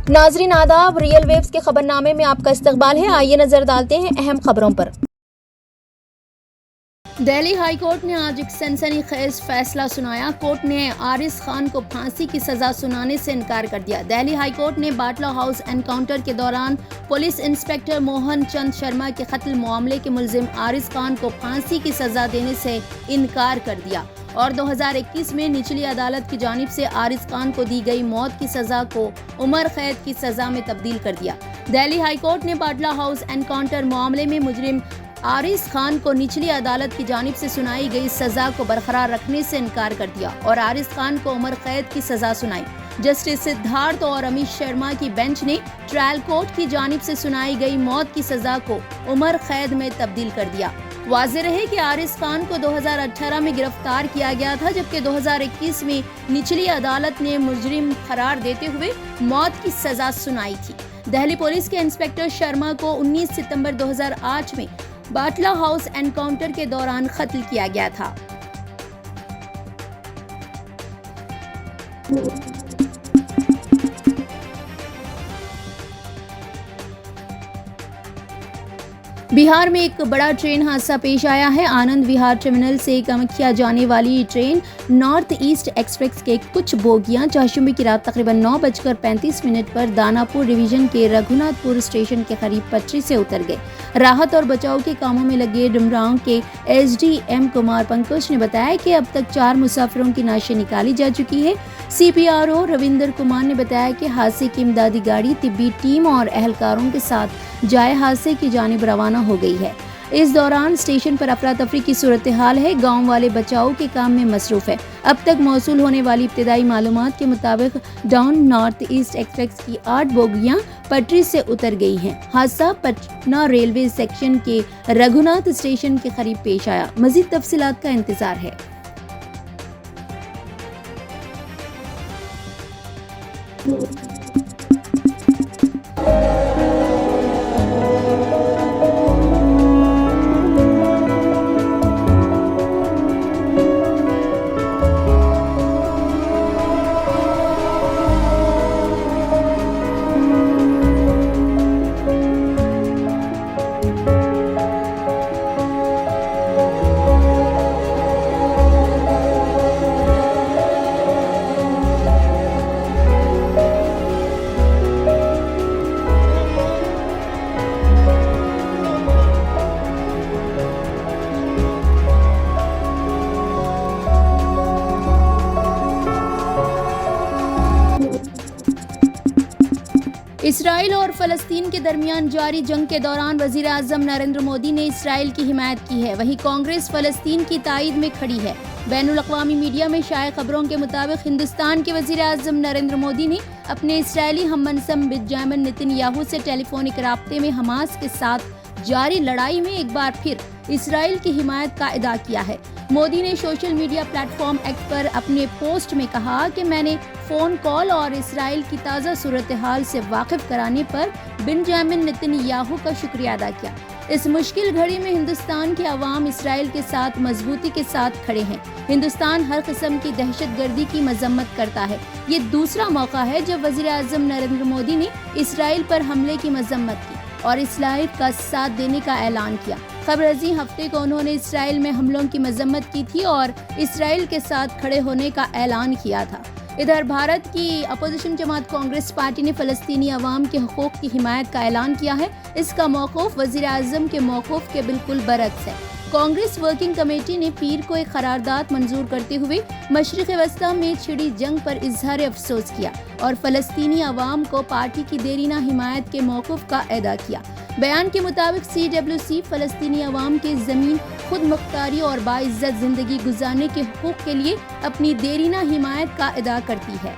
नाजरीन आदाब, real waves के खबरनामे में आपका इस्तकबाल है। आइए नजर डालते हैं अहम खबरों पर। दिल्ली हाई कोर्ट ने आज एक सनसनीखेज फैसला सुनाया। कोर्ट ने आरिस खान को फांसी की सजा सुनाने से इनकार कर दिया। दिल्ली हाई कोर्ट ने बाटला हाउस एनकाउंटर के दौरान पुलिस इंस्पेक्टर मोहन चंद शर्मा के कत्ल मामले के मुलजिम आरिस खान को फांसी की सजा देने से इनकार कर दिया और 2021 में निचली अदालत की जानिब से आरिस खान को दी गई मौत की सजा को उम्र कैद की सजा में तब्दील कर दिया। दिल्ली हाई कोर्ट ने बाटला हाउस एनकाउंटर मामले में मुजरिम आरिस खान को निचली अदालत की जानिब से सुनाई गई सजा को बरकरार रखने से इनकार कर दिया और आरिस खान को उम्र कैद की सजा सुनाई। जस्टिस सिद्धार्थ और अमित शर्मा की बेंच ने ट्रायल कोर्ट की जानिब से सुनाई गई मौत की सजा को उम्र कैद में तब्दील कर दिया। वाज़ेह रहे कि आरिस खान को 2018 में गिरफ्तार किया गया था, जबकि 2021 में निचली अदालत ने मुजरिम करार देते हुए मौत की सजा सुनाई थी। दिल्ली पुलिस के इंस्पेक्टर शर्मा को 19 सितंबर 2008 में बाटला हाउस एनकाउंटर के दौरान कत्ल किया गया था। बिहार में एक बड़ा ट्रेन हादसा पेश आया है। आनंद विहार टर्मिनल से कामाख्या जाने वाली ट्रेन नॉर्थ ईस्ट एक्सप्रेस के कुछ बोगियां चाशुंबी की रात तकरीबन 9:35 पर दानापुर डिवीजन के रघुनाथपुर स्टेशन के करीब पटरी से उतर गए। राहत और बचाव के कामों में लगे डुमरांव के एसडीएम कुमार पंकज ने बताया कि अब तक 4 मुसाफिरों की लाशें निकाली जा चुकी है। सीपीआरओ रविंदर कुमार ने बताया कि हादसे की इमदादी गाड़ी तिब्बी टीम और एहलकारों के साथ जाए हादसे की जानिब रवाना हो गई है। इस दौरान स्टेशन पर अफरा तफरी की सूरत हाल है। गांव वाले बचाव के काम में मसरूफ है। अब तक मौसूल होने वाली इब्तिदाई मालूमात के मुताबिक डाउन नॉर्थ ईस्ट एक्सप्रेस की 8 बोगियां पटरी से उतर गई हैं। हादसा पटना रेलवे सेक्शन के रघुनाथ स्टेशन के करीब पेश आया। मजीद तफसीलात का इंतजार है। इसराइल और फलस्तीन के दरमियान जारी जंग के दौरान वजीर आज़म नरेंद्र मोदी ने इसराइल की हिमायत की है। वहीं कांग्रेस फलस्तीन की तायद में खड़ी है। बैनुल अक़वामी मीडिया में शाये खबरों के मुताबिक हिंदुस्तान के वजीर आज़म नरेंद्र मोदी ने अपने इसराइली हममनसब बेंजामिन नेतन्याहू से टेलीफोनिक राब्ते में हमास के साथ जारी लड़ाई में एक बार फिर इसराइल की हिमायत का अदा किया है। मोदी ने सोशल मीडिया प्लेटफॉर्म एक्स पर अपने पोस्ट में कहा कि मैंने फ़ोन कॉल और इसराइल की ताज़ा सूरत हाल से वाकिफ कराने पर बेंजामिन नेतन्याहू का शुक्रिया अदा किया। इस मुश्किल घड़ी में हिंदुस्तान के अवाम इसराइल के साथ मजबूती के साथ खड़े हैं। हिंदुस्तान हर किस्म की दहशतगर्दी की मजम्मत करता है। ये दूसरा मौका है जब वज़ीर आज़म नरेंद्र मोदी ने इसराइल पर हमले की मजम्मत की और इसराइल का साथ देने का ऐलान किया। क़ब्ल हफ्ते को उन्होंने इसराइल में हमलों की मजम्मत की थी और इसराइल के साथ खड़े होने का ऐलान किया था। इधर भारत की अपोजिशन जमात कांग्रेस पार्टी ने फ़लस्तीनी अवाम के हुकूक की हिमायत का ऐलान किया है। इसका मौक़ूफ़ वज़ीर आज़म के मौक़ूफ़ के बिल्कुल बरअक्स है। कांग्रेस वर्किंग कमेटी ने पीर को एक करारदाद मंजूर करते हुए मशरिक़ वस्ता में छिड़ी जंग पर इजहार अफसोस किया और फ़लस्तीनी अवाम को पार्टी की देरीना हिमायत के मौक़ूफ़ का अदा किया। बयान के मुताबिक CWC फ़लस्तीनी अवाम के ज़मीन खुद मुख्तारी और बाइज़्ज़त ज़िंदगी गुजारने के हुकूक के लिए अपनी देरीना हिमायत का अदा करती है।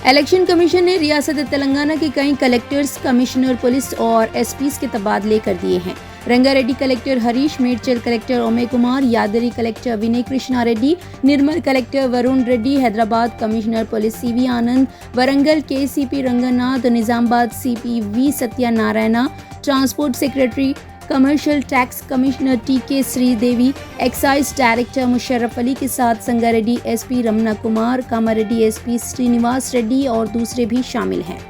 इलेक्शन कमीशन ने रियासत तेलंगाना के कई कलेक्टर्स, कमिश्नर पुलिस और एसपीज के तबादले कर दिए हैं। Rangareddy collector Harish, Medchal collector Ome Kumar, Yadadri collector Vinay Krishna Reddy, Nirmal collector Varun Reddy, Hyderabad commissioner police CV Anand, Warangal KCP Ranganath, Nizamabad CP V Satyanarayana, transport secretary commercial tax commissioner T K Sridevi, excise director Musharraf Ali के साथ संगारेड्डी एसपी रमना कुमार, कामारेड्डी एसपी श्रीनिवास रेड्डी और दूसरे भी शामिल हैं।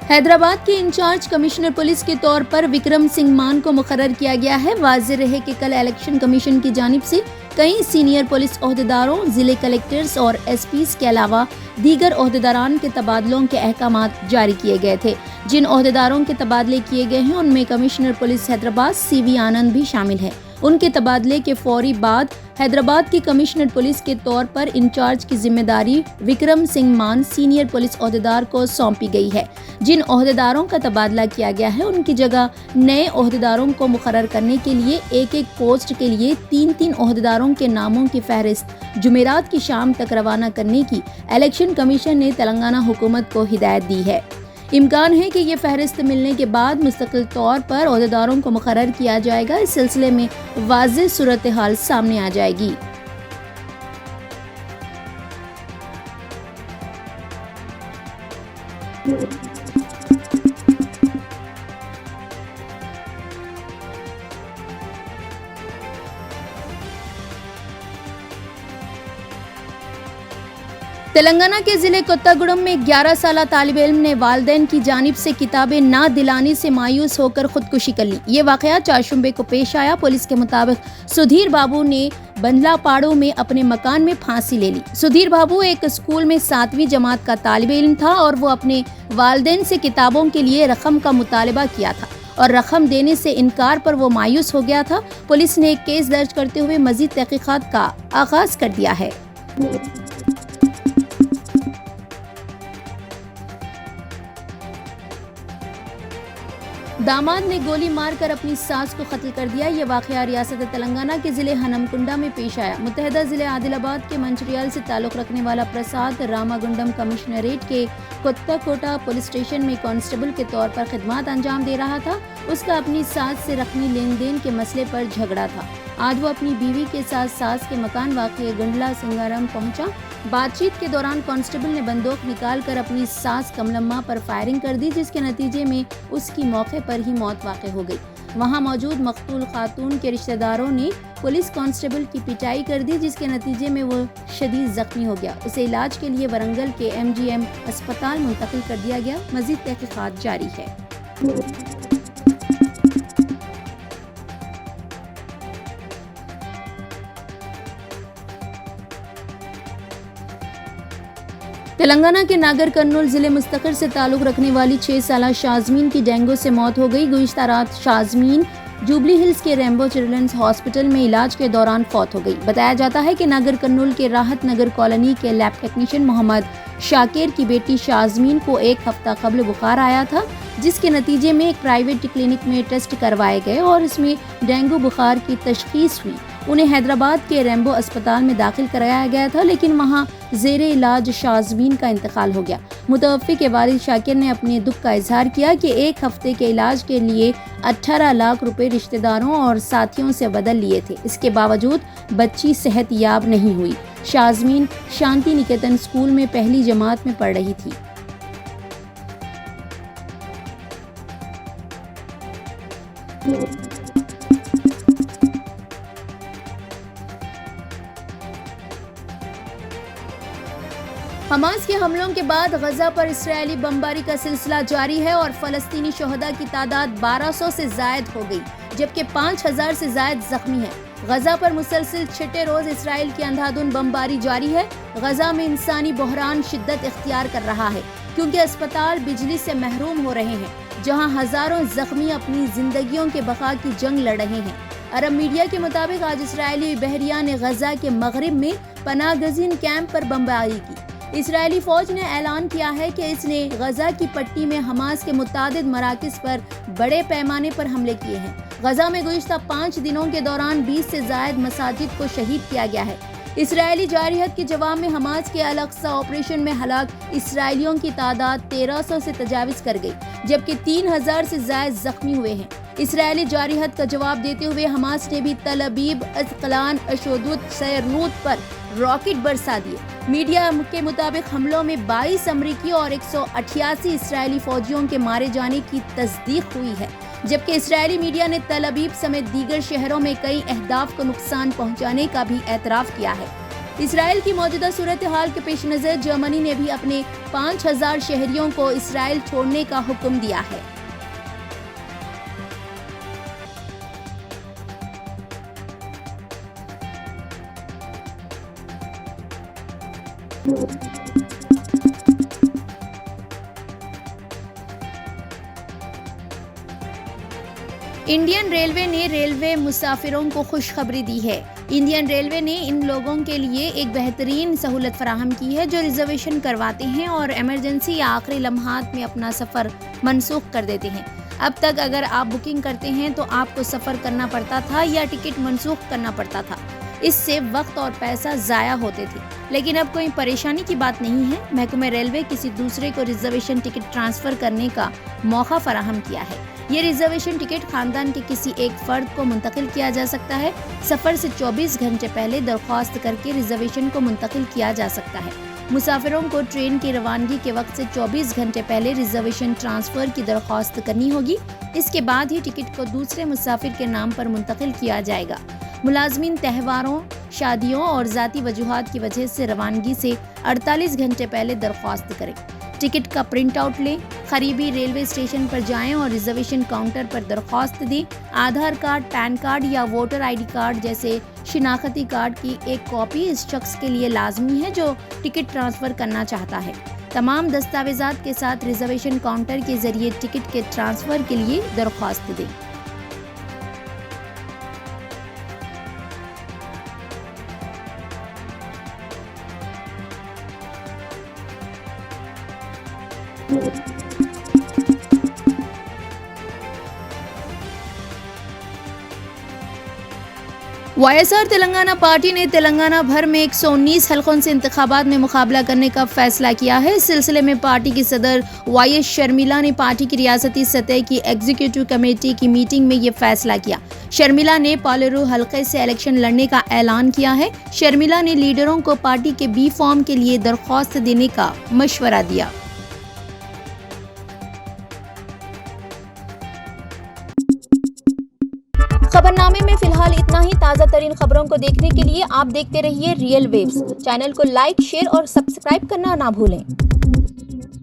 हैदराबाद के इंचार्ज कमिश्नर पुलिस के तौर पर विक्रम सिंह मान को मुकर्रर किया गया है। वाज़ेह रहे कि कल इलेक्शन कमीशन की जानिब से कई सीनियर पुलिस ओहदेदारों, जिले कलेक्टर्स और एसपीज के अलावा दीगर ओहदेदारान के तबादलों के अहकामात जारी किए गए थे। जिन ओहदेदारों के तबादले किए गए हैं उनमें कमिश्नर पुलिस हैदराबाद CV आनंद भी शामिल है। उनके तबादले के फौरी बाद हैदराबाद की कमिश्नर पुलिस के तौर पर इंचार्ज की जिम्मेदारी विक्रम सिंह मान सीनियर पुलिस ओहदेदार को सौंपी गई है। जिन ओहदेदारों का तबादला किया गया है उनकी जगह नए ओहदेदारों को मुकर्रर करने के लिए एक पोस्ट के लिए 3 ओहदेदारों के नामों की फहरिस्त जुमेरात की शाम तक रवाना करने की इलेक्शन कमीशन ने तेलंगाना हुकूमत को हिदायत दी है। इम्कान है कि ये फहरिस्त मिलने के बाद मुस्तकिल तौर पर ओहदेदारों को मुकर्रर किया जाएगा। इस सिलसिले में वाज़ेह सूरत हाल सामने आ जाएगी। तेलंगाना के जिले कोत्तागुड़म में 11 साला तालिब इल्म ने वालिदैन की जानिब से किताबें ना दिलाने से मायूस होकर खुदकुशी कर ली। ये वाकया चारशंबे को पेश आया। पुलिस के मुताबिक सुधीर बाबू ने बंदलापाड़ो में अपने मकान में फांसी ले ली। सुधीर बाबू एक स्कूल में 7वीं जमात का तालिब इल्म था और वो अपने वालिदैन से किताबों के लिए रकम का मुतालबा किया था और रकम देने से इनकार पर वो मायूस हो गया था। पुलिस ने एक केस दर्ज करते हुए मजीद तहकीकात का आगाज कर दिया है। दामाद ने गोली मारकर अपनी सास को कत्ल कर दिया। ये वाकया रियासत तेलंगाना के जिले हनमकुंडा में पेश आया। मुत्तहिदा जिले आदिलाबाद के मंचिरियाल से ताल्लुक़ रखने वाला प्रसाद रामागुंडम कमिश्नरेट के कोत्ताकोटा पुलिस स्टेशन में कांस्टेबल के तौर पर खिदमत अंजाम दे रहा था। उसका अपनी सास से रकमी लेन देन के मसले पर झगड़ा था। आज वो अपनी बीवी के साथ सास के मकान वाक़े गंडला सिंगारम पहुंचा। बातचीत के दौरान कांस्टेबल ने बंदूक निकालकर अपनी सास कमलम्मा पर फायरिंग कर दी, जिसके नतीजे में उसकी मौके पर ही मौत वाक़ हो गई। वहां मौजूद मकतूल खातून के रिश्तेदारों ने पुलिस कांस्टेबल की पिटाई कर दी, जिसके नतीजे में वो शदीद जख्मी हो गया। उसे इलाज के लिए वरंगल के MGM अस्पताल मुंतकिल कर दिया गया। मजीद तहकीकात जारी है। तेलंगाना के नागर कर्नूल जिले मुस्तकिर से ताल्लुक़ रखने वाली 6 साला शाज़मीन की डेंगू से मौत हो गई। गुज़िश्ता रात शाज़मीन जुबली हिल्स के रेम्बो चिल्ड्रंस हॉस्पिटल में इलाज के दौरान फौत हो गई। बताया जाता है कि नागर कर्नूल के राहत नगर कॉलोनी के लैब टेक्नीशियन मोहम्मद शाकिर की बेटी शाज़मीन को 1 हफ्ता कबल बुखार आया था, जिसके नतीजे में एक प्राइवेट क्लिनिक में टेस्ट करवाए गए और इसमें डेंगू बुखार की तशखीस हुई। उन्हें हैदराबाद के रेम्बो अस्पताल में दाखिल कराया गया था, लेकिन वहां ज़ेरे इलाज शाज़मीन का इंतकाल हो गया। मुतवफ़्फ़ी के वालिद शाकिर ने अपने दुख का इजहार किया कि 1 हफ्ते के इलाज के लिए 18 लाख रुपए रिश्तेदारों और साथियों से बदल लिए थे। इसके बावजूद बच्ची सेहत याब नहीं हुई। शाज़मीन शांति निकेतन स्कूल में पहली जमात में पढ़ रही थी। हमास के हमलों के बाद गजा पर इस्राएली बमबारी का सिलसिला जारी है और फलस्तीनी शहदा की तादाद 1200 से जायद हो गई, जबकि 5000 से जायद जख्मी हैं। गजा पर मुसलसल 6ठे रोज इसराइल की अंधाधुंध बमबारी जारी है। गजा में इंसानी बहरान शिद्दत इख्तियार कर रहा है, क्योंकि अस्पताल बिजली से महरूम हो रहे हैं, जहां हजारों जख्मी अपनी जिंदगियों के बका की जंग लड़ रहे हैं। अरब मीडिया के मुताबिक आज इस्राएली बहरिया ने गजा के मगरिब में पनाहगज़ीन कैंप पर बमबारी की। इस्राएली फौज ने ऐलान किया है कि इसने गजा की पट्टी में हमास के मुतादिद मराकिज़ पर बड़े पैमाने पर हमले किए हैं। गजा में गुज़िश्ता 5 दिनों के दौरान 20 से ज़ायद मसाजिद को शहीद किया गया है। इसराइली जारहीत के जवाब में हमास के अल-अक्सा ऑपरेशन में हलाक इसराइलियों की तादाद 1300 से तजाविज कर गई, जबकि 3000 से ज्यादा जख्मी हुए हैं। इसराइली जारहीत का जवाब देते हुए हमास ने भी तल अबीब, अस्कलान, अशदोद, सैरनूत पर रॉकेट बरसा दिए। मीडिया के मुताबिक हमलों में 22 अमरीकी और 188 इसराइली फौजियों के मारे जाने की तस्दीक हुई है, जबकि इसराइली मीडिया ने तल अबीब समेत दीगर शहरों में कई अहदाफ को नुकसान पहुंचाने का भी एतराफ किया है। इसराइल की मौजूदा सूरत हाल के पेश नज़र जर्मनी ने भी अपने 5000 शहरियों को इसराइल छोड़ने का हुक्म दिया है। इंडियन रेलवे ने रेलवे मुसाफिरों को खुशखबरी दी है। इंडियन रेलवे ने इन लोगों के लिए एक बेहतरीन सहूलत फराहम की है जो रिजर्वेशन करवाते हैं और इमरजेंसी या आखिरी लम्हात में अपना सफ़र मनसूख कर देते हैं। अब तक अगर आप बुकिंग करते हैं तो आपको सफ़र करना पड़ता था या टिकट मनसूख करना पड़ता था। इससे वक्त और पैसा ज़ाया होते थे, लेकिन अब कोई परेशानी की बात नहीं है। महकमे रेलवे किसी दूसरे को रिजर्वेशन टिकट ट्रांसफ़र करने का मौका फराहम किया है। ये रिजर्वेशन टिकट खानदान के किसी एक फर्द को मुंतकिल किया जा सकता है। सफ़र से 24 घंटे पहले दरख्वास्त करके रिजर्वेशन को मुंतकिल किया जा सकता है। मुसाफिरों को ट्रेन की रवानगी के वक्त से 24 घंटे पहले रिजर्वेशन ट्रांसफ़र की दरख्वास्त करनी होगी। इसके बाद ही टिकट को दूसरे मुसाफिर के नाम पर मुंतकिल किया जाएगा। मुलाजमीन त्योहारों, शादियों और ज़ाती वजूहात की वजह से रवानगी से 48 घंटे पहले दरख्वास्त करें। टिकट का प्रिंट आउट लें, करीबी रेलवे स्टेशन पर जाएं और रिजर्वेशन काउंटर पर दरख्वास्त दें। आधार कार्ड, पैन कार्ड या वोटर आईडी कार्ड जैसे शिनाख्ती कार्ड की एक कॉपी इस शख्स के लिए लाजमी है जो टिकट ट्रांसफ़र करना चाहता है। तमाम दस्तावेजात के साथ रिजर्वेशन काउंटर के जरिए टिकट के ट्रांसफ़र के लिए दरख्वास्त दें। वाईएसआर तेलंगाना पार्टी ने तेलंगाना भर में 119 हलकों से इंतखाबात में मुकाबला करने का फैसला किया है। इस सिलसिले में पार्टी की सदर वाईएस शर्मिला ने पार्टी की रियासती सतह की एग्जीक्यूटिव कमेटी की मीटिंग में ये फैसला किया। शर्मिला ने पालेरू हलके से इलेक्शन लड़ने का ऐलान किया है। शर्मिला ने लीडरों को पार्टी के बी फॉर्म के लिए दरख्वास्त देने का मशवरा दिया। खबरनामे में फिलहाल इतना ही। ताज़ा तरीन खबरों को देखने के लिए आप देखते रहिए रियल वेव्स। चैनल को लाइक, शेयर और सब्सक्राइब करना ना भूलें।